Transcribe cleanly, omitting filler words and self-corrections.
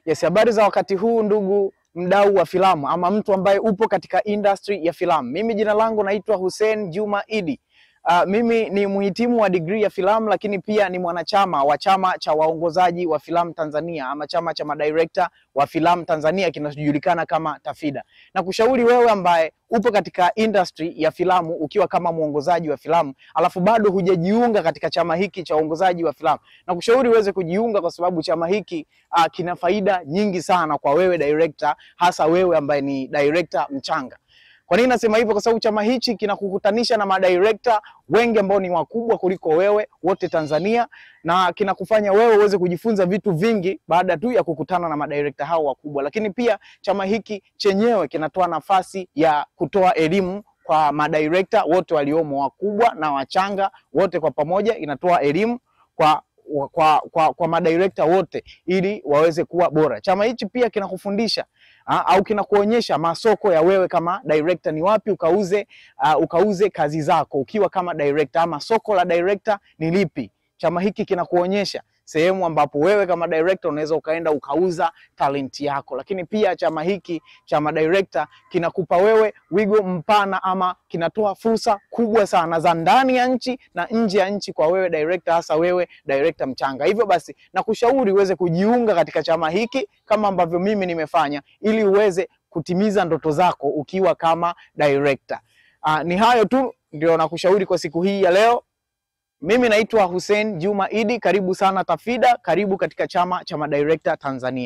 Yes, habari za wakati huu ndugu mdau wa filamu ama mtu ambaye upo katika industry ya filamu. Mimi jina langu naitwa Hussein Juma Idi. Mimi ni muhitimu wa degree ya filamu, lakini pia ni mwanachama wa chama cha waongozaji wa filamu Tanzania ama chama cha madirector wa filamu Tanzania kinachojulikana kama Tafida. Na kushauri wewe ambaye upo katika industry ya filamu ukiwa kama muongozaji wa filamu alafu bado hujajiunga katika chama hiki cha uongozaji wa filamu, na kushauri uweze kujiunga kwa sababu chama hiki kina faida nyingi sana kwa wewe director, hasa wewe ambaye ni director mchanga. Kwa nini nasema hivyo? Kwa sababu chama hichi kinakukutanisha na madirector wengi ambao ni wakubwa kuliko wewe wote Tanzania, na kinakufanya wewe uweze kujifunza vitu vingi baada tu ya kukutana na madirector hao wakubwa. Lakini pia chama hiki chenyewe kinatoa nafasi ya kutoa elimu kwa madirector wote waliomo, wakubwa na wachanga wote kwa pamoja. Inatoa elimu kwa madirector wote ili waweze kuwa bora. Chama hichi pia kinakufundisha au kinakuonyesha masoko ya wewe kama director ni wapi ukauze kazi zako ukiwa kama director, ama soko la director ni lipi. Chama hiki kinakuonyesha sehemu ambapo wewe kama director unaweza ukaenda ukauza talent yako. Lakini pia chama hiki cha madirector kinakupa wewe wigo mpana ama kinatoa fursa kubwa sana za ndani ya nchi na nje ya nchi kwa wewe director, hasa wewe director mchanga. Hivyo basi nakushauri uweze kujiunga katika chama hiki kama ambavyo mimi nimefanya, ili uweze kutimiza ndoto zako ukiwa kama director. Ni hayo tu ndio nakushauri kwa siku hii ya leo. Mimi naitwa Hussein Juma Idi. Karibu sana Tafida, karibu katika chama cha madirector Tanzania.